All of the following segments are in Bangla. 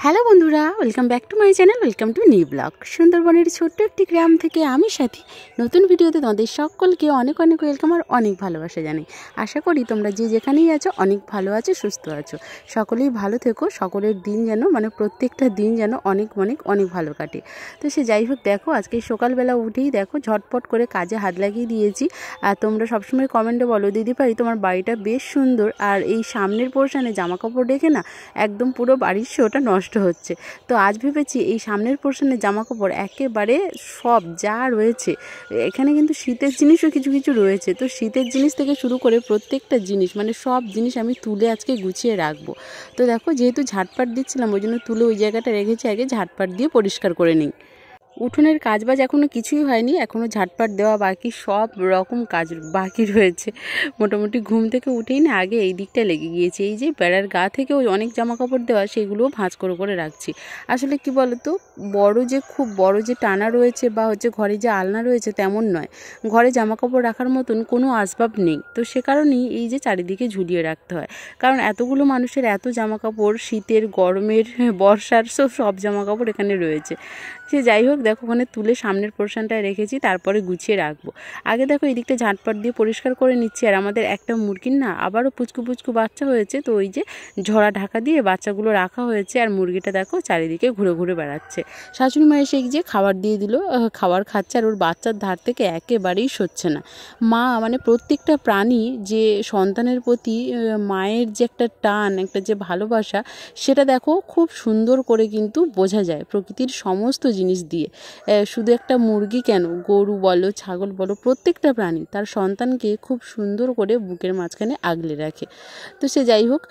হ্যালো বন্ধুরা, welcome back to my channel, welcome to new blog. সুন্দরবনের ছোট্ট একটি গ্রাম থেকে আমি সাথী নতুন ভিডিওতে তোমাদের সকলকে অনেক অনেক ওয়েলকাম আর অনেক ভালোবাসা জানাই। আশা করি তোমরা যে যেখানেই আছো অনেক ভালো আছো, সুস্থ আছো। সকলেই ভালো থেকো, সকলের দিন যেন প্রত্যেকটা দিন যেন অনেক অনেক অনেক ভালো কাটে। তো সে যাই হোক, দেখো আজকে সকালবেলা উঠেই দেখো ঝটপট করে কাজে হাত লাগিয়ে দিয়েছি। আর তোমরা সবসময় কমেন্টে বলো, দিদিভাই তোমার বাড়িটা বেশ সুন্দর, আর এই সামনের পোর্শনে জামা কাপড় রেখে না একদম পুরো বাড়ির শোটা নষ্ট হচ্ছে। তো আজ ভেবেছি এই সামনের পোর্শনে জামা কাপড় একেবারে সব যা রয়েছে, এখানে কিন্তু শীতের জিনিসও কিছু কিছু রয়েছে, তো শীতের জিনিস থেকে শুরু করে প্রত্যেকটা জিনিস সব জিনিস আমি তুলে আজকে গুছিয়ে রাখবো। তো দেখো, যেহেতু ঝাটপাট দিচ্ছিলাম ওই জন্য তুলে ওই জায়গাটা রেখেছি, আগে ঝাটপাট দিয়ে পরিষ্কার করে নিই। উঠোনের কাজবাজ এখনও কিছুই হয়নি, এখনও ঝাটপাট দেওয়া বাকি, সব রকম কাজ বাকি রয়েছে। মোটামুটি ঘুম থেকে উঠেই না আগে এই দিকটা লেগে গিয়েছে। এই যে বেড়ার গা থেকে ওই অনেক জামা কাপড় দেওয়া, সেগুলোও ভাঁজ করে রাখছি। আসলে কি বলতো, খুব বড় যে টানা রয়েছে বা ঘরে যে আলনা রয়েছে তেমন নয়, ঘরে জামা কাপড় রাখার মতন কোনো আসবাব নেই। তো সে কারণেই এই যে চারিদিকে ঝুলিয়ে রাখতে হয়, কারণ এতগুলো মানুষের এত জামা কাপড়, শীতের, গরমের, বর্ষার সব জামা কাপড় এখানে রয়েছে। সে যাই হোক, দেখো ওখানে তুলে সামনের পোর্শনটায় রেখেছি, তারপরে গুছিয়ে রাখবো। আগে দেখো এই দিকটা ঝাঁটপাট দিয়ে পরিষ্কার করে নিচ্ছি। আর আমাদের একটা মুরগির না আবারও পুচকু বাচ্চা হয়েছে, তো ওই যে ঝরা ঢাকা দিয়ে বাচ্চাগুলো রাখা হয়েছে, আর মুরগিটা দেখো চারিদিকে ঘুরে ঘুরে বেড়াচ্ছে। শাশুড়ি মা এসে যে খাবার দিয়ে দিল, খাবার খাচ্ছে, আর ওর বাচ্চার ধার থেকে একেবারেই সচ্ছে না। মা প্রত্যেকটা প্রাণী যে সন্তানের প্রতি মায়ের যে একটা টান, একটা যে ভালোবাসা, সেটা দেখো খুব সুন্দর করে কিন্তু বোঝা যায় প্রকৃতির সমস্ত জিনিস দিয়ে। শুধু একটা মুরগি কেন, গরু বলো, ছাগল বলো, প্রত্যেকটা প্রাণী তার সন্তানকে খুব সুন্দর করে বুকের মাঝখানে আগলে রাখে। তো সে যাই হোক,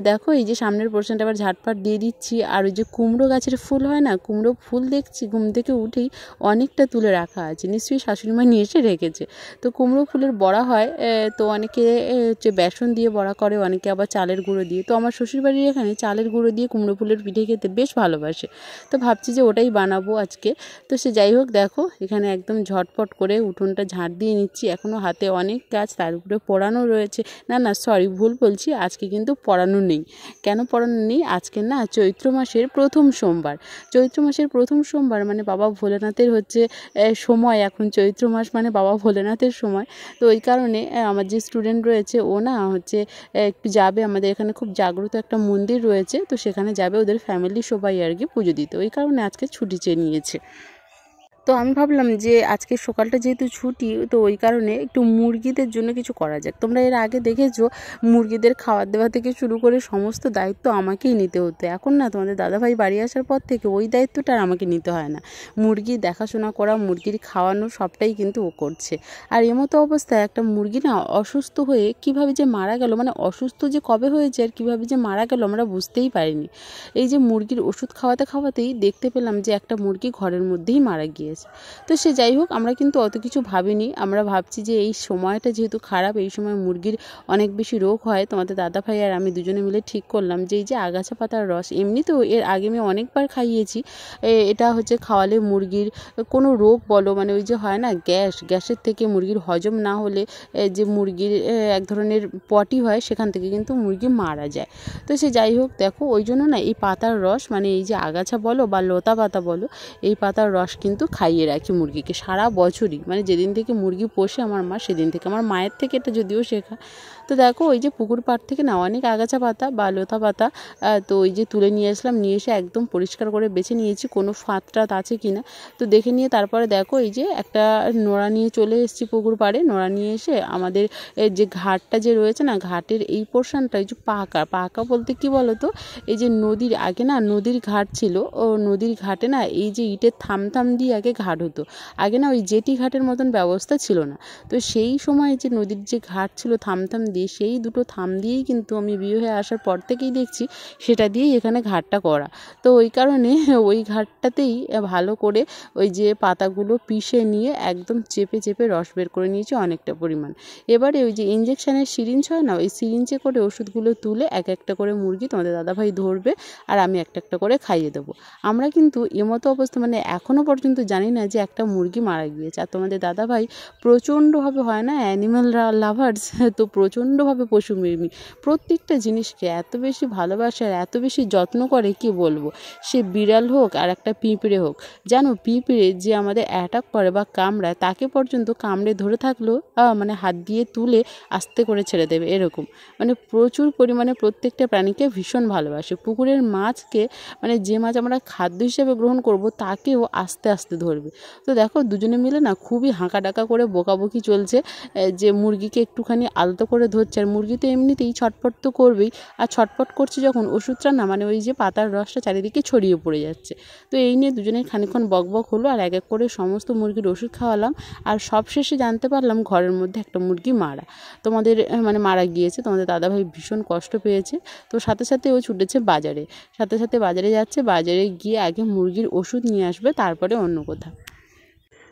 দেখো এই যে সামনের পোর্শনটা আবার ঝাটপাট দিয়ে দিচ্ছি। আর ওই যে কুমড়ো গাছের ফুল হয় না, কুমড়ো ফুল দেখছি ঘুম থেকে উঠেই অনেকটা তুলে রাখা আছে, নিশ্চয়ই শাশুড়িমা নিয়ে এসে রেখেছে। তো কুমড়ো ফুলের বড়া হয়, তো অনেকে বেসন দিয়ে বড়া করে, অনেকে আবার চালের গুঁড়ো দিয়ে। তো আমার শ্বশুরবাড়ির এখানে চালের গুঁড়ো দিয়ে কুমড়ো ফুলের পিঠে খেতে বেশ ভালোবাসে, তো ভাবছি যে ওটাই বানাবো আজকে। তো সে যাই হোক, দেখো এখানে একদম ঝটপট করে উঠোনটা ঝাঁট দিয়ে নিচ্ছি। এখনও হাতে অনেক কাজ, তার উপরে পড়ানো রয়েছে। না সরি, ভুল বলছি, আজকে কিন্তু পড়ানো নেই। কেন পড়ানো নেই? আজকে না চৈত্র মাসের প্রথম সোমবার। চৈত্র মাসের প্রথম সোমবার বাবা ভোলেনাথের সময়। এখন চৈত্র মাস বাবা ভোলেনাথের সময়। তো ওই কারণে আমার যে স্টুডেন্ট রয়েছে ও না একটু যাবে, আমাদের এখানে খুব জাগ্রত একটা মন্দির রয়েছে, তো সেখানে যাবে ওদের ফ্যামিলি সবাই আর কি পুজো দিতে। ওই কারণে আজকে ছুটি চেয়ে নিয়েছে। তো আমি ভাবলাম যে আজকে সকালটা যেহেতু ছুটি, তো ওই কারণে একটু মুরগিদের জন্য কিছু করা যাক। তোমরা এর আগে দেখেছো মুরগিদের খাবার দেওয়া থেকে শুরু করে সমস্ত দায়িত্ব আমাকেই নিতে হতো। এখন না তোমাদের দাদাভাই বাড়ি আসার পর থেকে ওই দায়িত্বটা আর আমাকে নিতে হয় না। মুরগি দেখাশোনা করা, মুরগির খাওয়ানো, সবটাই কিন্তু ও করছে। আর এমতো অবস্থায় একটা মুরগি না অসুস্থ হয়ে কিভাবে যে মারা গেল, অসুস্থ যে কবে হয়েছে আর কিভাবে যে মারা গেল আমরা বুঝতেই পারিনি। এই যে মুরগির ওষুধ খাওয়াতেই দেখতে পেলাম যে একটা মুরগি ঘরের মধ্যেই মারা গিয়েছে। তো সে যাই হোক, আমরা কিন্তু অত কিছু ভাবিনি। আমরা ভাবছি যে এই সময়টা যেহেতু খারাপ, এই সময় মুরগির অনেক বেশি রোগ হয়, তোমাদের দাদাভাই আর আমি দুজনে মিলে ঠিক করলাম যে এই যে আগাছা পাতার রস, এমনিতেও এর আগে আমি অনেকবার খাইয়েছি, এটা খাওয়ালে মুরগির কোনো রোগ বলো, ওই যে হয় না গ্যাসের থেকে মুরগির হজম না হলে যে মুরগির এক ধরনের পটি হয়, সেখান থেকে কিন্তু মুরগি মারা যায়। তো সে যাই হোক, দেখো ওই জন্য না এই পাতার রস, এই যে আগাছা বলো বা লতা পাতা বলো, এই পাতার রস কিন্তু খাইয়ে রাখি মুরগিকে সারা বছরই, মানে যেদিন থেকে মুরগি পোষে আমার মা সেদিন থেকে। আমার মায়ের থেকে এটা যদিও শেখা। তো দেখো ওই যে পুকুর পাড় থেকে না অনেক আগাছা পাতা বা লতা পাতা তো ওই যে তুলে নিয়ে আসলাম, নিয়ে এসে একদম পরিষ্কার করে বেছে নিয়েছি কোনো ফাঁদ টাত আছে কি না। তো দেখে নিয়ে তারপরে দেখো এই যে একটা নোড়া নিয়ে চলে এসেছি পুকুর পাড়ে। নোড়া নিয়ে এসে আমাদের যে ঘাটটা যে রয়েছে না, ঘাটের এই পোর্শনটা এই যে পাকা বলতে কি বলো তো, এই যে নদীর আগে না নদীর ঘাট ছিল, ও নদীর ঘাটে না এই যে ইটের থাম দিয়ে আগে ঘাট হতো। আগে না ওই জেটি ঘাটের মতন ব্যবস্থা ছিল না। তো সেই সময় যে নদীর যে ঘাট ছিল থাম দিয়ে, সেই দুটো থাম দিয়েই কিন্তু আমি বিয়ে হয়ে আসার পর থেকেই দেখছি সেটা দিয়েই এখানে ঘাটটা করা। তো ওই কারণে ওই ঘাটটাতেই ভালো করে ওই যে পাতাগুলো পিষে নিয়ে একদম চেপে রস বের করে নিয়েছি অনেকটা পরিমাণ। এবারে ওই যে ইঞ্জেকশনের সিরিঞ্জ হয় না, ওই সিরিঞ্জে করে ওষুধগুলো তুলে এক একটা করে মুরগি তোমাদের দাদাভাই ধরবে আর আমি একটা একটা করে খাইয়ে দেবো। আমরা কিন্তু এমতো অবস্থা মানে এখনও পর্যন্ত জানি না যে একটা মুরগি মারা গিয়েছে। আর তোমাদের দাদাভাই প্রচণ্ডভাবে হয় না অ্যানিম্যাল লাভার্স, তো প্রচণ্ডভাবে পশুপ্রেমী, প্রত্যেকটা জিনিসকে এত বেশি ভালোবাসে আর এত বেশি যত্ন করে কি বলবো। সে বিড়াল হোক আর একটা পিঁপড়ে হোক, জানো পিঁপড়ে যে আমাদের অ্যাটাক করে বা কামড়ায় তাকে পর্যন্ত কামড়ে ধরে থাকলেও মানে হাত দিয়ে তুলে আস্তে করে ছেড়ে দেবে এরকম, মানে প্রচুর পরিমাণে প্রত্যেকটা প্রাণীকে ভীষণ ভালোবাসে। পুকুরের মাছকে মানে যে মাছ আমরা খাদ্য হিসেবে গ্রহণ করব তাকেও আস্তে আস্তে ধরবে। তো দেখো দুজনে মিলে না খুবই হাঁকা ডাকা করে বকাবকি চলছে যে মুরগিকে একটুখানি আলতো করে ধরছে। আর মুরগি তো এমনিতেই ছটফট তো করবেই, আর ছটফট করছে যখন ওষুধটা না মানে ওই যে পাতার রসটা চারিদিকে ছড়িয়ে পড়ে যাচ্ছে। তো এই নিয়ে দুজনের খানিকক্ষণ বকবক হলো আর এক এক করে সমস্ত মুরগির ওষুধ খাওয়ালাম। আর সবশেষে জানতে পারলাম ঘরের মধ্যে একটা মুরগি মারা, তোমাদের মানে মারা গিয়েছে। তোমাদের দাদাভাই ভীষণ কষ্ট পেয়েছে। তো সাথে ও ছুটেছে বাজারে, সাথে বাজারে যাচ্ছে, বাজারে গিয়ে আগে মুরগির ওষুধ নিয়ে আসবে তারপরে অন্য কোথাও।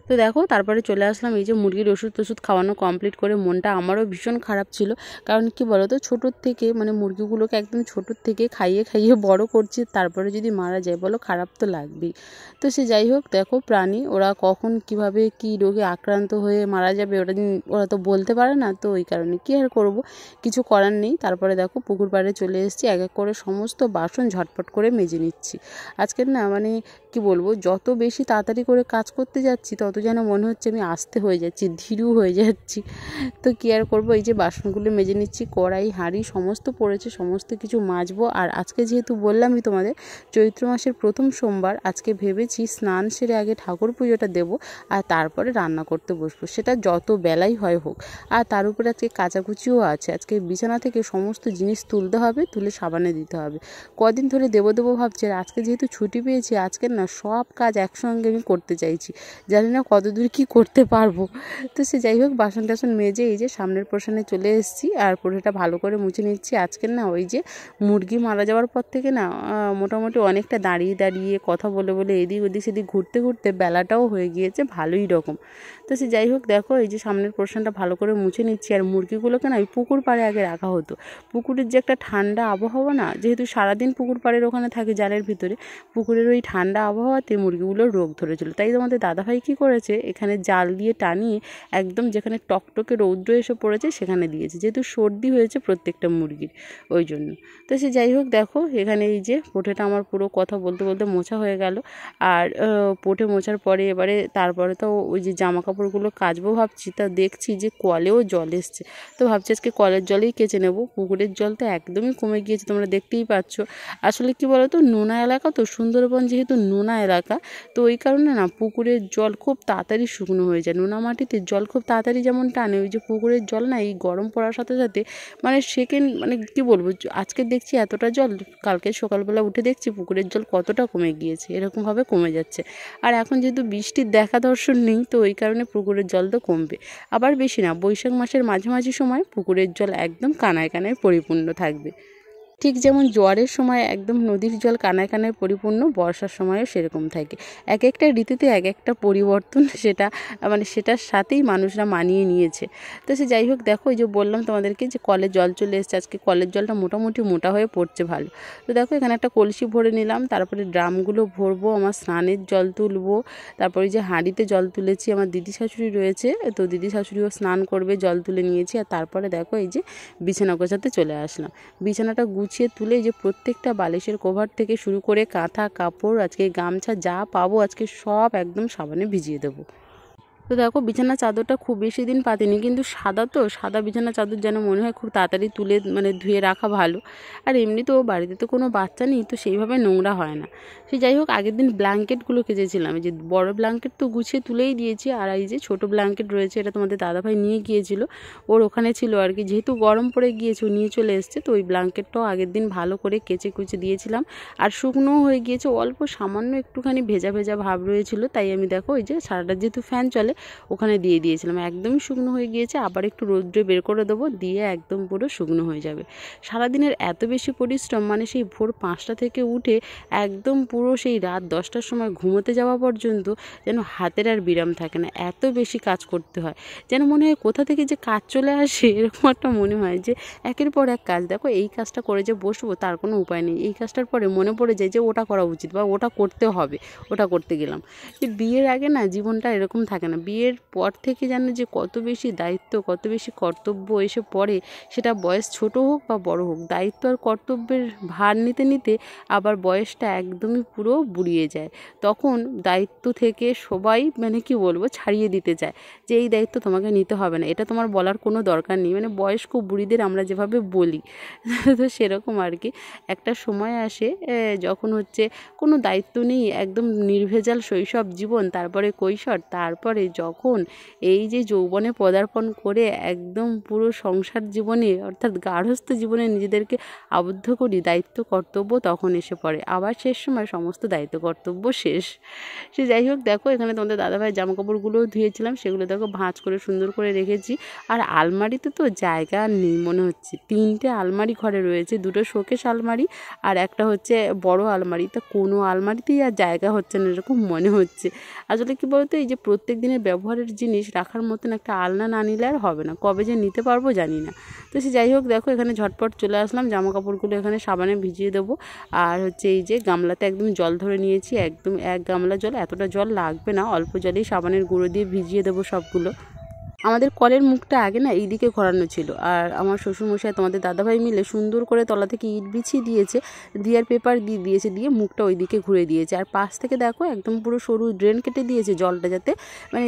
তো দেখো তারপরে চলে আসলাম এই যে মুরগির ওষুধ খাওয়ানো কমপ্লিট করে। মনটা আমারও ভীষণ খারাপ ছিল, কারণ কি বলো তো ছোটোর থেকে মানে মুরগিগুলোকে একদম ছোটোর থেকে খাইয়ে বড় করছি, তারপরে যদি মারা যায় বলো খারাপ তো লাগবেই। তো সে যাই হোক, দেখো প্রাণী ওরা কখন কিভাবে কি রোগে আক্রান্ত হয়ে মারা যাবে ওরা তো বলতে পারে না। তো ওই কারণে কী আর করবো, কিছু করার নেই। তারপরে দেখো পুকুর পাড়ে চলে এসেছি, এক এক করে সমস্ত বাসন ঝটপট করে মেজে নিচ্ছি। আজকের না মানে কি বলবো, যত বেশি তাড়াতাড়ি করে কাজ করতে যাচ্ছি তত যেন মনে হচ্ছে আমি আস্তে হয়ে যাচ্ছি, ধীরু হয়ে যাচ্ছি। তো কী আর করবো, এই যে বাসনগুলো মেজে নিচ্ছি, কড়াই হাঁড়ি সমস্ত পড়েছে, সমস্ত কিছু মাজবো। আর আজকে যেহেতু বললামই তোমাদের চৈত্র মাসের প্রথম সোমবার, আজকে ভেবেছি স্নান সেরে আগে ঠাকুর পুজোটা দেবো আর তারপরে রান্না করতে বসবো, সেটা যত বেলাই হয় হোক। আর তার উপরে আজকে কাচাকুচিও আছে, আজকে বিছানা থেকে সমস্ত জিনিস তুলতে হবে, তুলে সাবানে দিতে হবে। কদিন ধরে দেবো ভাবছি, আর আজকে যেহেতু ছুটি পেয়েছি আজকের না সব কাজ একসঙ্গে আমি করতে চাইছি, জানি না কতদূর কি করতে পারবো। তো সে যাই হোক, বাসন টাসন মেজে এই যে সামনের পোর্শনে চলে এসেছি আর পোড়াটা ভালো করে মুছে নিচ্ছি। আজকের না ওই যে মুরগি মারা যাওয়ার পর থেকে না মোটামুটি অনেকটা দাঁড়িয়ে কথা বলে এদিক ওদিক সেদিক ঘুরতে বেলাটাও হয়ে গিয়েছে ভালোই রকম। তো সে যাই হোক, দেখো এই যে সামনের পোর্শনটা ভালো করে মুছে নিচ্ছি। আর মুরগিগুলোকে না ওই পুকুর পাড়ে আগে রাখা হতো, পুকুরের যে একটা ঠান্ডা আবহাওয়া না, যেহেতু সারাদিন পুকুর পাড়ের ওখানে থাকে জালের ভিতরে, পুকুরের ওই ঠান্ডা আবহাওয়াতে মুরগিগুলোর রোগ ধরেছিল। তাই তোমাদের দাদাভাই কী করেছে, এখানে জাল দিয়ে টানিয়ে একদম যেখানে টকটকে রৌদ্র এসে পড়েছে সেখানে দিয়েছে, যেহেতু সর্দি হয়েছে প্রত্যেকটা মুরগির ওই জন্য। তো সে যাই হোক, দেখো এখানে এই যে পোটেটা আমার পুরো কথা বলতে মোছা হয়ে গেল। আর পোটে মোছার পরে এবারে তারপরে তো ওই যে জামা কাপড়গুলো কাচবো ভাবছি, তা দেখছি যে কলেও জল এসছে। তো ভাবছি আজকে কলের জলেই কেচে নেব, পুকুরের জল তো একদমই কমে গিয়েছে, তোমরা দেখতেই পাচ্ছ। আসলে কি বলো তো, নোনা এলাকা তো, সুন্দরবন যেহেতু নোনা এলাকা, তো ওই কারণে না পুকুরের জল খুব তাড়াতাড়ি শুকনো হয়ে যায়। নোনা মাটিতে জল খুব তাড়াতাড়ি যেমন টানে, ওই যে পুকুরের জল না এই গরম পড়ার সাথে মানে সেকেন্ড মানে কি বলবো, আজকে দেখছি এতটা জল, কালকে সকালবেলা উঠে দেখছি পুকুরের জল কতটা কমে গিয়েছে, এরকমভাবে কমে যাচ্ছে। আর এখন যেহেতু বৃষ্টির দেখা দর্শন নেই, তো ওই কারণে পুকুরের জল তো কমবে। আবার বেশি না, বৈশাখ মাসের মাঝামাঝি সময় পুকুরের জল একদম কানায় পরিপূর্ণ থাকবে। ঠিক যেমন জোয়ারের সময় একদম নদীর জল কানায় পরিপূর্ণ, বর্ষার সময়ও সেরকম থাকে। এক একটা ঋতুতে এক একটা পরিবর্তন, সেটা মানে সেটার সাথেই মানুষরা মানিয়ে নিয়েছে। তো সে যাই হোক, দেখো এই যে বললাম তোমাদেরকে যে কলের জল চলে এসেছে, আজকে কলের জলটা মোটামুটি মোটা হয়ে পড়ছে ভালো। তো দেখো এখানে একটা কলসি ভরে নিলাম, তারপরে ড্রামগুলো ভরবো, আমার স্নানের জল তুলবো, তারপরে যে হাঁড়িতে জল তুলেছি, আমার দিদি শাশুড়ি রয়েছে, তো দিদি শাশুড়িও স্নান করবে, জল তুলে নিয়েছি। আর তারপরে দেখো এই যে বিছানা গোছাতে চলে আসলাম, বিছানাটা গুছিয়ে তুলে যে প্রত্যেকটা বালিশের কভার থেকে শুরু করে কাঁথা কাপড় আজকে গামছা যা পাবো আজকে সব একদম সাবানে ভিজিয়ে দেবো। তো দেখো বিছানা চাদরটা খুব বেশি দিন পাতিনি, কিন্তু সাদা তো সাদা বিছানা চাদর যেন মনে হয় খুব তাড়াতাড়ি তুলে ধুয়ে রাখা ভালো। আর এমনিতেও বাড়িতে তো কোনো বাচ্চা নেই, তো সেইভাবে নোংরা হয় না। সে যাই হোক, আগের দিন ব্ল্যাঙ্কেটগুলো কেচেছিলাম। এই যে বড় ব্ল্যাঙ্কেট তো গুছিয়ে তুলেই দিয়েছি, আর এই যে ছোটো ব্ল্যাঙ্কেট রয়েছে এটা তোমাদের দাদাভাই নিয়ে গিয়েছিল, ওর ওখানে ছিল আর কি। যেহেতু গরম পড়ে গিয়েছে ও নিয়ে চলে এসছে, তো ওই ব্ল্যাঙ্কেটটাও আগের দিন ভালো করে কেচে কুচে দিয়েছিলাম। আর শুকনোও হয়ে গিয়েছে, অল্প সামান্য একটুখানি ভেজা ভেজা ভাব রয়েছিল, তাই আমি দেখো ওই যে সারাটা যেহেতু ফ্যান চলে ওখানে দিয়ে দিয়েছিলাম। একদমই শুকনো হয়ে গিয়েছে, আবার একটু রোদ্রে বের করে দেবো, দিয়ে একদম পুরো শুকনো হয়ে যাবে। সারাদিনের এত বেশি পরিশ্রম, মানে সেই ভোর 5টা থেকে উঠে একদম পুরো সেই রাত 10টার সময় ঘুমোতে যাওয়া পর্যন্ত যেন হাতের আর বিরাম থাকে না, এত বেশি কাজ করতে হয়। যেন মনে হয় কোথা থেকে যে কাজ চলে আসে এরকম একটা মনে হয়, যে একের পর এক কাজ। দেখো এই কাজটা করে যে বসবো তার কোনো উপায় নেই, এই কাজটার পরে মনে পড়ে যায় যে ওটা করা উচিত বা ওটা করতে হবে, ওটা করতে গেলাম। যে বিয়ের আগে না জীবনটা এরকম থাকে না, বিয়ের পর থেকে যেন যে কত বেশি দায়িত্ব কত বেশি কর্তব্য এসে পড়ে, সেটা বয়স ছোট হোক বা বড় হোক, দায়িত্ব আর কর্তব্যের ভার নিতে নিতে আবার বয়সটা একদমই পুরো বুড়িয়ে যায়। তখন দায়িত্ব থেকে সবাই কি বলবো ছাড়িয়ে দিতে চায়, যে এই দায়িত্ব তোমাকে নিতে হবে না, এটা তোমার বলার কোনো দরকার নেই, বয়স্ক বুড়িদের আমরা যেভাবে বলি তো সেরকম আর কি। একটা সময় আসে যখন কোনো দায়িত্ব নেই, একদম নির্ভেজাল শৈশব জীবন, তারপরে কৈশোর, তারপরে যখন এই যে যৌবনে পদার্পণ করে একদম পুরো সংসার জীবনে অর্থাৎ গার্হস্থ্য জীবনে নিজেদেরকে আবদ্ধ করি, দায়িত্ব কর্তব্য তখন এসে পড়ে। আবার শেষ সময় সমস্ত দায়িত্ব কর্তব্য শেষ। সে যাই হোক, দেখো এখানে তোমাদের দাদাভাইয়ের জামাকাপড়গুলোও ধুয়েছিলাম, সেগুলো দেখো ভাঁজ করে সুন্দর করে রেখেছি। আর আলমারিতে তো জায়গা নেই মনে হচ্ছে, 3টে আলমারি ঘরে রয়েছে, 2টো শোকেস আলমারি আর একটা বড় আলমারি। তা কোনো আলমারিতেই আর জায়গা হচ্ছে না এরকম মনে হচ্ছে। আসলে কি বলতো, এই যে প্রত্যেক দিনের ব্যবহারের জিনিস রাখার মতন একটা আলনা না নিলে আর হবে না, কবে যে নিতে পারবো জানি না। তো সে যাই হোক, দেখো এখানে ঝটপট চলে আসলাম, জামা কাপড়গুলো এখানে সাবানে ভিজিয়ে দেবো। আর এই যে গামলাতে একদম জল ধরে নিয়েছি, একদম 1 গামলা জল, এতটা জল লাগবে না, অল্প জলেই সাবানের গুঁড়ো দিয়ে ভিজিয়ে দেবো সবগুলো। আমাদের কলের মুখটা আগে না এইদিকে ঘোরানো ছিল, আর আমার শ্বশুরমশাই তোমাদের দাদাভাই মিলে সুন্দর করে তলা থেকে ইট বিছিয়ে দিয়েছে, দিয়ার পেপার দিয়ে দিয়েছে, দিয়ে মুখটা ওইদিকে ঘুরে দিয়েছে। আর পাশ থেকে দেখো একদম পুরো সরু ড্রেন কেটে দিয়েছে, জলটা যাতে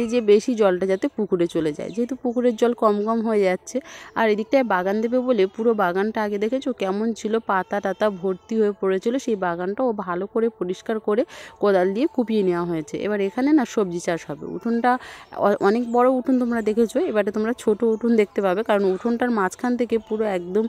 এই যে বেশি জলটা যাতে পুকুরে চলে যায়, যেহেতু পুকুরের জল কম কম হয়ে যাচ্ছে। আর এদিকটায় বাগান দেবে বলে পুরো বাগানটা আগে দেখেছো কেমন ছিল, পাতা টাতা ভর্তি হয়ে পড়েছিল, সেই বাগানটাও ভালো করে পরিষ্কার করে কোদাল দিয়ে কুপিয়ে নেওয়া হয়েছে। এবার এখানে না সবজি চাষ হবে। উঠোনটা অনেক বড় উঠোন তোমরা দেখেছো, এবারে তোমরা ছোট উঠোন দেখতে পাবে, কারণ উঠোনটার মাঝখান থেকে পুরো একদম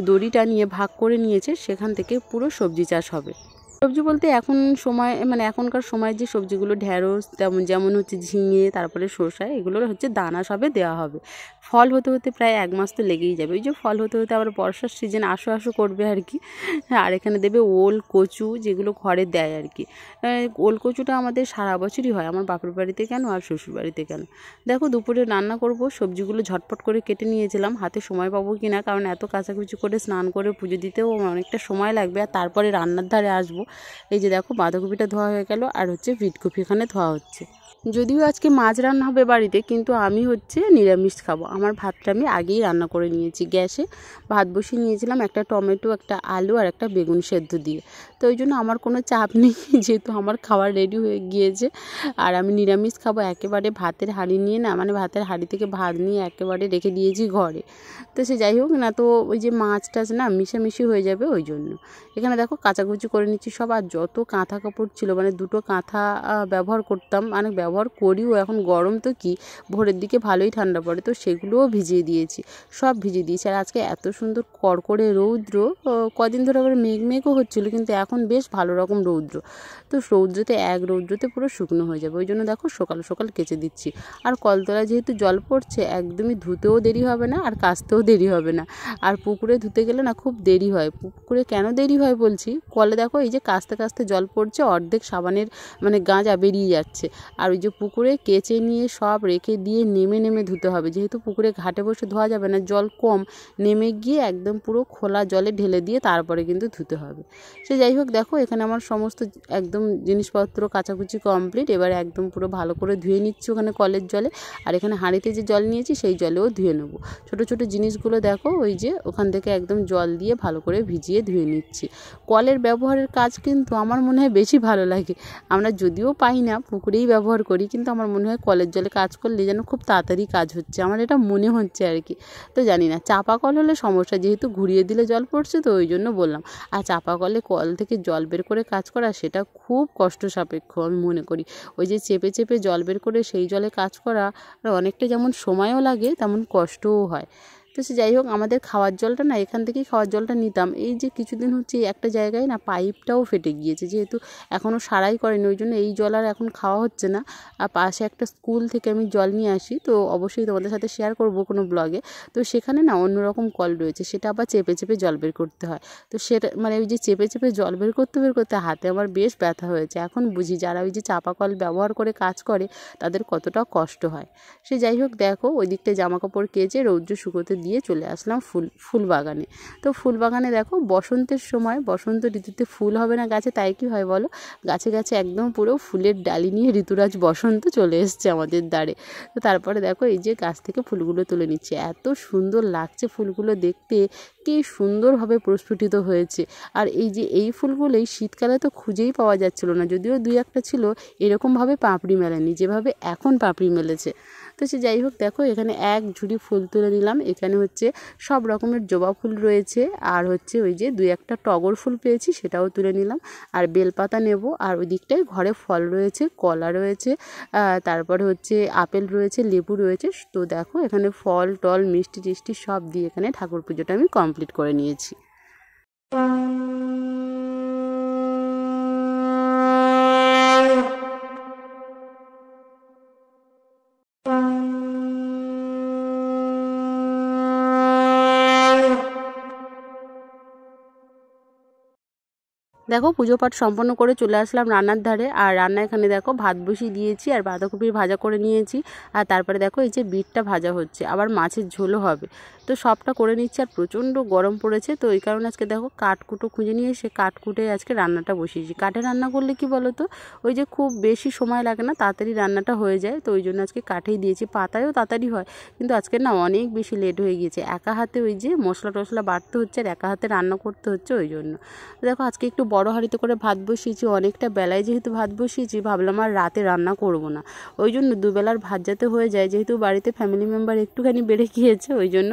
দড়িটা নিয়ে ভাগ করে নিয়েছে, সেখান থেকে পুরো সবজি চাষ হবে। সবজি বলতে এখন সময় এখনকার সময় যে সবজিগুলো ঢ্যাঁড়স যেমন ঝিঙে, তারপরে শসা, এগুলোর দানা সবে দেওয়া হবে। ফল হতে হতে প্রায় 1 মাস তো লেগেই যাবে, ওই যে ফল হতে হতে আবার বর্ষার সিজন আসো করবে আর কি। আর এখানে দেবে ওল কচু, যেগুলো ঘরে দেয় আর কি। ওল কচুটা আমাদের সারা বছরই হয়, আমার বাপের বাড়িতে কেন আর শ্বশুর বাড়িতে কেন। দেখো দুপুরে রান্না করব, সবজিগুলো ঝটপট করে কেটে নিয়েছিলাম, হাতে সময় পাবো কিনা, কারণ এত কাচাকুচি করে স্নান করে পুজো দিতেও অনেকটা সময় লাগবে, আর তারপরে রান্নার ধারে আসবো। এই যে দেখো বাঁধাকপিটা ধোয়া হয়ে গেল, আর ফুলকপি এখানে ধোয়া হচ্ছে। যদিও আজকে মাছ রান্না হবে বাড়িতে, কিন্তু আমি নিরামিষ খাবো। আমার ভাতটা আমি আগেই রান্না করে নিয়েছি, গ্যাসে ভাত বসিয়ে নিয়েছিলাম, একটা টমেটো, একটা আলু আর একটা বেগুন সেদ্ধ দিয়ে। তো ওই জন্য আমার কোনো চাপ নেই, যেহেতু আমার খাবার রেডি হয়ে গিয়েছে। আর আমি নিরামিষ খাবো, একেবারে ভাতের হাঁড়ি নিয়ে না, ভাতের হাঁড়ি থেকে ভাত নিয়ে একেবারে রেখে দিয়েছি ঘরে। তো সে যাই হোক না, তো ওই যে মাছ টাছ না মিশামিশি হয়ে যাবে, ওই জন্য এখানে দেখো কাচাকুচি করে নিচ্ছি সব। আর যত কাঁথা কাপড় ছিল, 2টো কাঁথা ব্যবহার করতাম, ব্যবহার করিও, এখন গরম তো কি, ভোরের দিকে ভালোই ঠান্ডা পড়ে, তো সেগুলোও ভিজিয়ে দিয়েছি, সব ভিজিয়ে দিয়েছি। আর আজকে এত সুন্দর কড়কড়ে রৌদ্র, কদিন ধরে আবার মেঘও হচ্ছিলো, কিন্তু এখন বেশ ভালো রকম রৌদ্র। তো রৌদ্রতে পুরো শুকনো হয়ে যাবে, ওই জন্য দেখো সকাল সকাল কেচে দিচ্ছি। আর কলতলায় যেহেতু জল পড়ছে, একদমই ধুতেও দেরি হবে না আর কাচতেও দেরি হবে না। আর পুকুরে ধুতে গেলে না খুব দেরি হয়। পুকুরে কেন দেরি হয় বলছি, কলে দেখো এই যে কাচতে কাচতে জল পড়ছে, অর্ধেক সাবানের গাঁজা বেরিয়ে যাচ্ছে। আর ওই ওই যে পুকুরে কেচে নিয়ে সব রেখে দিয়ে নেমে নেমে ধুতে হবে, যেহেতু পুকুরে ঘাটে বসে ধোয়া যাবে না, জল কম, নেমে গিয়ে একদম পুরো খোলা জলে ঢেলে দিয়ে তারপরে কিন্তু ধুতে হবে। সে যাই হোক, দেখো এখানে আমার সমস্ত একদম জিনিসপত্র কাচাকুচি কমপ্লিট। এবারে একদম পুরো ভালো করে ধুয়ে নিচ্ছি ওখানে কলের জলে, আর এখানে হাঁড়িতে যে জল নিয়েছি সেই জলেও ধুয়ে নেব। ছোট ছোট জিনিসগুলো দেখো ওই যে ওখান থেকে একদম জল দিয়ে ভালো করে ভিজিয়ে ধুয়ে নিচ্ছি। কলের ব্যবহারের কাজ কিন্তু আমার মনে হয় বেশি ভালো লাগে। আমরা যদিও পাই না, পুকুরেই ব্যবহার করি, কিন্তু আমার মনে হয় কলের জলে কাজ করলে যেন খুব তাড়াতাড়ি কাজ হচ্ছে, আমার এটা মনে হচ্ছে আর কি। তো জানি না, চাপা কল হলে সমস্যা, যেহেতু ঘুরিয়ে দিলে জল পড়ছে তো ওই জন্য বললাম। আর চাপা কলে কল থেকে জল বের করে কাজ করা সেটা খুব কষ্ট সাপেক্ষ আমি মনে করি। ওই যে চেপে চেপে জল বের করে সেই জলে কাজ করা অনেকটা যেমন সময়ও লাগে তেমন কষ্টও হয়। তো সে যাই হোক, আমাদের খাওয়ার জলটা না এখান থেকেই খাওয়ার জলটা নিতাম। এই যে কিছুদিন হচ্ছে একটা জায়গায় না পাইপটাও ফেটে গিয়েছে, যেহেতু এখনও সারাই করেনি, ওই জন্য এই জল আর এখন খাওয়া হচ্ছে না। আর পাশে একটা স্কুল থেকে আমি জল নিয়ে আসি, তো অবশ্যই তোমাদের সাথে শেয়ার করব কোনো ব্লগে। তো সেখানে না অন্যরকম কল রয়েছে, সেটা আবার চেপে চেপে জল বের করতে হয়। তো সেটা মানে ওই যে চেপে চেপে জল বের করতে হাতে আমার বেশ ব্যথা হয়েছে। এখন বুঝি যারা ওই যে চাপা কল ব্যবহার করে কাজ করে তাদের কতটা কষ্ট হয়। সে যাই হোক, দেখো ওই দিকটায় জামা কাপড় কেচে রৌদ্র শুকোতে দিয়ে চলে আসলাম ফুল বাগানে। তো ফুল বাগানে দেখো বসন্তের সময়, বসন্ত ঋতুতে ফুল হবে না গাছে, তাই কি হয় বলো, গাছে গাছে একদম পুরো ফুলের ডালি নিয়ে ঋতুরাজ বসন্ত চলে এসছে আমাদের দ্বারে। তো তারপরে দেখো এই যে গাছ থেকে ফুলগুলো তুলে নিচ্ছে, এত সুন্দর লাগছে ফুলগুলো দেখতে, কি সুন্দরভাবে প্রস্ফুটিত হয়েছে। আর এই যে এই ফুলগুলোই শীতকালে তো খুঁজেই পাওয়া যাচ্ছিল না, যদিও দুই একটা ছিল, এরকমভাবে পাপড়ি মেলেনি যেভাবে এখন পাপড়ি মেলেছে। তো সে যাই হোক, দেখো এখানে এক ঝুড়ি ফুল তুলে নিলাম। এখানে হচ্ছে সব রকমের জবা ফুল রয়েছে, আর হচ্ছে ওই যে দুই একটা টগর ফুল পেয়েছি সেটাও তুলে নিলাম, আর বেলপাতা নেব। আর ওই দিকটায় ঘরে ফল রয়েছে, কলা রয়েছে, তারপরে হচ্ছে আপেল রয়েছে, লেবু রয়েছে। তো দেখো এখানে ফল টল মিষ্টি টিষ্টি সব দিয়ে এখানে ঠাকুর পুজোটা আমি কমপ্লিট করে নিয়েছি। দেখো পুজো পাঠ সম্পন্ন করে চলে আসলাম রান্নার ধারে। আর রান্না এখানে দেখো ভাত বসিয়ে দিয়েছি, আর বাঁধাকপির ভাজা করে নিয়েছি। আর তারপরে দেখো এই যে বিটটা ভাজা হচ্ছে, আবার মাছের ঝোলও হবে। তো সবটা করে নিচ্ছি। আর প্রচণ্ড গরম পড়েছে, তো এই কারণে আজকে দেখো কাঠকুটো খুঁজে নিয়ে এসে কাঠকুটে আজকে রান্নাটা বসিয়েছি। কাঠে রান্না করলে কি বলো তো, ওই যে খুব বেশি সময় লাগে না, তাড়াতাড়ি রান্নাটা হয়ে যায়, তো ওই জন্য আজকে কাঠেই দিয়েছি। পাতায়ও তাড়াতাড়ি হয়, কিন্তু আজকে না অনেক বেশি লেট হয়ে গিয়েছে, একা হাতে ওই যে মশলা টশলা বাটতে হচ্ছে আর একা হাতে রান্না করতে হচ্ছে, ওই জন্য। দেখো আজকে একটু বড় হাঁড়িতে করে ভাত বসিয়েছি, অনেকটা বেলায় যেহেতু ভাত বসিয়েছি, ভাবলাম আর রাতে রান্না করব না, ওই জন্য দুবেলার ভাত যাতে হয়ে যায়, যেহেতু বাড়িতে ফ্যামিলি মেম্বার একটুখানি বেড়ে গিয়েছে, ওই জন্য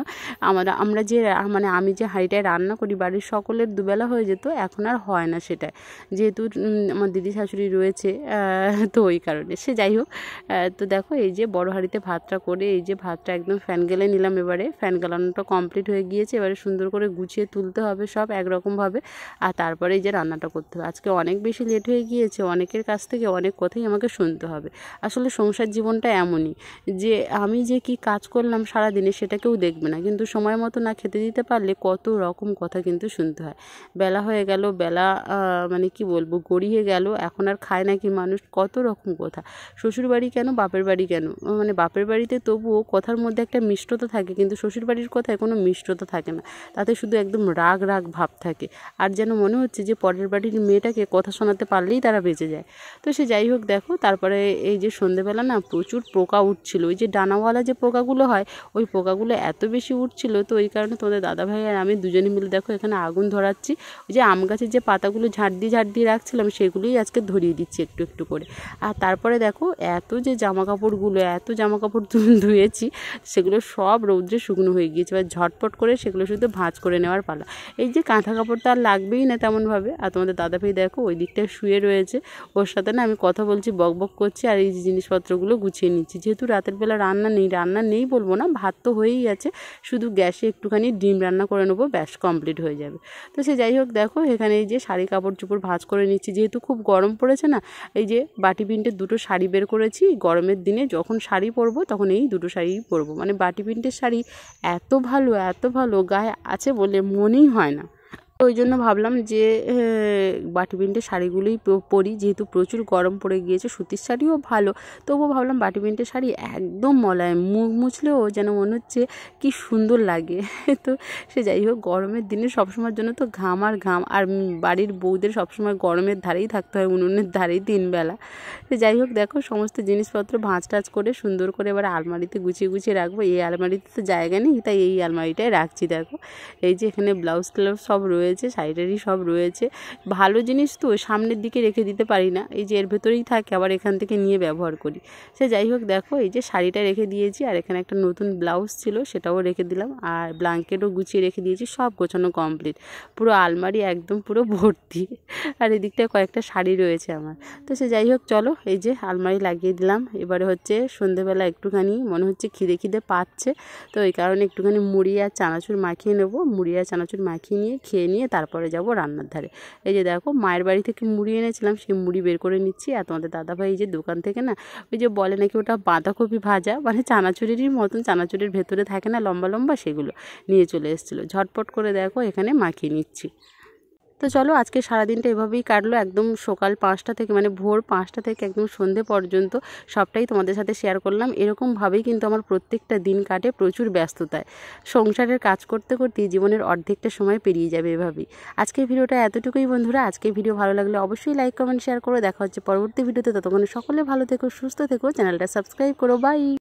আমরা যে মানে আমি যে হাঁড়িটায় রান্না করি বাড়ির সকলের দুবেলা হয়ে যেত, এখন আর হয় না সেটাই, যেহেতু আমার দিদি শাশুড়ি রয়েছে, তো ওই কারণে। সে যাই হোক, তো দেখো এই যে বড় হাঁড়িতে ভাতটা করে এই যে ভাতটা একদম ফ্যান গেলে নিলাম। এবারে ফ্যান গালানোটা কমপ্লিট হয়ে গিয়েছে, এবারে সুন্দর করে গুছিয়ে তুলতে হবে সব একরকমভাবে, আর তারপরে এই যে রান্নাটা করতে হবে। আজকে অনেক বেশি লেট হয়ে গিয়েছে, অনেকের কাছ থেকে অনেক কথাই আমাকে শুনতে হবে। আসলে সংসার জীবনটা এমনই যে আমি যে কি কাজ করলাম সারাদিনে সেটা কেউ দেখবে না, কিন্তু সময় মতো না খেতে দিতে পারলে কত রকম কথা কিন্তু শুনতে হয়। বেলা হয়ে গেল, বেলা মানে কি বলবো গড়িয়ে গেল, এখন আর খায় নাকি মানুষ, কত রকম কথা। শ্বশুর বাড়ি কেন, বাপের বাড়ি কেন, মানে বাপের বাড়িতে তবুও কথার মধ্যে একটা মিষ্টতা থাকে, কিন্তু শ্বশুর বাড়ির কথায় কোনো মিষ্টতা থাকে না, তাতে শুধু একদম রাগ রাগ ভাব থাকে, আর যেন মনে হচ্ছে যে পরের বাড়ির মেয়েটাকে কথা শোনাতে পারলেই তারা বেঁচে যায়। তো সে যাই হোক, দেখো তারপরে এই যে সন্ধেবেলা না প্রচুর পোকা উঠছিল, ওই যে ডানাওয়ালা যে পোকাগুলো হয়, ওই পোকাগুলো এত বেশি উঠছিল, তো ওই কারণে তোমাদের দাদাভাই আর আমি দুজনে মিলে দেখো এখানে আগুন ধরাচ্ছি। ওই যে আম গাছের যে পাতাগুলো ঝাড় দিয়ে রাখছিলাম সেগুলোই আজকে ধরিয়ে দিচ্ছি একটু একটু করে। আর তারপরে দেখো এত যে জামা কাপড় ধুয়েছি, সেগুলো সব রৌদ্রে শুকনো হয়ে গিয়েছে, এবার ঝটপট করে সেগুলো শুধু ভাঁজ করে নেওয়ার পালা। এই যে কাঁথা কাপড় তো আর লাগবেই না তেমনভাবে। আর তোমাদের দাদাভাই দেখো ওই দিকটায় শুয়ে রয়েছে, ওর সাথে না আমি কথা বলছি, বকবক করছি, আর এই যে জিনিসপত্রগুলো গুছিয়ে নিচ্ছি। যেহেতু রাতের বেলা রান্না নেই বলবো না, ভাত তো হয়েই আছে, শুধু গ্যাসে একটুখানি ডিম রান্না করে নেবো, ব্যাস কমপ্লিট হয়ে যাবে। তো সে যাই হোক, দেখো এখানে এই যে শাড়ি কাপড় চোপড় ভাঁজ করে নিচ্ছি, যেহেতু খুব গরম পড়েছে না, এই যে বাটি প্রিন্টের দুটো শাড়ি বের করেছি। গরমের দিনে যখন শাড়ি পরবো তখন এই দুটো শাড়িই পরবো, মানে বাটি প্রিন্টের শাড়ি এত ভালো গায়ে আছে বলে মনেই হয় না। ওই জন্য ভাবলাম যে বাটি প্রিন্টের শাড়িগুলোই পরি, যেহেতু প্রচুর গরম পড়ে গিয়েছে। সুতির শাড়িও ভালো, তবুও ভাবলাম বাটি প্রিন্টের শাড়ি একদম মলায়েম, মুখ মুছলেও যেন মনে হচ্ছে কি সুন্দর লাগে। তো সে যাই হোক, গরমের দিনে সবসময়ের জন্য তো ঘাম আর ঘাম, আর বাড়ির বউদের সবসময় গরমের ধারেই থাকতে হয়, উনুনের ধারেই 3 বেলা। তো যাই হোক, দেখো সমস্ত জিনিসপত্র ভাঁজ টাজ করে সুন্দর করে এবার আলমারিতে গুছিয়ে গুছিয়ে রাখবো। এই আলমারিতে তো জায়গা নেই, তাই এই আলমারিটাই রাখছি। দেখো এই যে এখানে ব্লাউজ ট্লাউজ সব রয়েছে, শাড়িটারি সব রয়েছে। ভালো জিনিস তো সামনের দিকে রেখে দিতে পারি না, এই যে এর ভেতরেই থাকে, আবার এখান থেকে নিয়ে ব্যবহার করি। সে যাই হোক, দেখো এই যে শাড়িটা রেখে দিয়েছি, আর এখানে একটা নতুন ব্লাউজ ছিল সেটাও রেখে দিলাম, আর ব্ল্যাঙ্কেটও গুছিয়ে রেখে দিয়েছি। সব গোছানো কমপ্লিট, পুরো আলমারি একদম পুরো ভর্তি। আর এদিকটায় কয়েকটা শাড়ি রয়েছে আমার। তো সে যাই হোক, চলো এই যে আলমারি লাগিয়ে দিলাম। এবারে হচ্ছে সন্ধেবেলা একটুখানি মনে হচ্ছে খিদে খিদে পাচ্ছে, তো এই কারণে একটুখানি মুড়ি আর চানাচুর মাখিয়ে নেবো। মুড়ি আর চানাচুর মাখিয়ে নিয়ে খেয়ে নিয়ে তারপরে যাব রান্নার ধারে। এই যে দেখো, মায়ের বাড়ি থেকে মুড়ি এনেছিলাম, সেই মুড়ি বের করে নিচ্ছি। আর তোমাদের দাদাভাই এই যে দোকান থেকে না, ওই যে বলে নাকি ওটা বাঁধাকপি ভাজা, মানে চানাচুরেরই মতন, চানাচুরের ভেতরে থাকে না লম্বা লম্বা, সেগুলো নিয়ে চলে এসেছিলো। ঝটপট করে দেখো এখানে মাখিয়ে নিচ্ছি। তো চলো, আজকে সারাদিনটা এভাবেই কাটলো, একদম সকাল 5টা থেকে, মানে ভোর 5টা থেকে একদম সন্ধে পর্যন্ত সবটাই তোমাদের সাথে শেয়ার করলাম। এরকমভাবেই কিন্তু আমার প্রত্যেকটা দিন কাটে, প্রচুর ব্যস্ততায়। সংসারের কাজ করতে করতেই জীবনের অর্ধেকটা সময় পেরিয়ে যাবে এভাবেই। আজকের ভিডিওটা এতটুকুই বন্ধুরা। আজকের ভিডিও ভালো লাগলে অবশ্যই লাইক কমেন্ট শেয়ার করো। দেখা হচ্ছে পরবর্তী ভিডিওতে, ততক্ষণে সকলে ভালো থেকো, সুস্থ থেকো, চ্যানেলটা সাবস্ক্রাইব করো। বাই।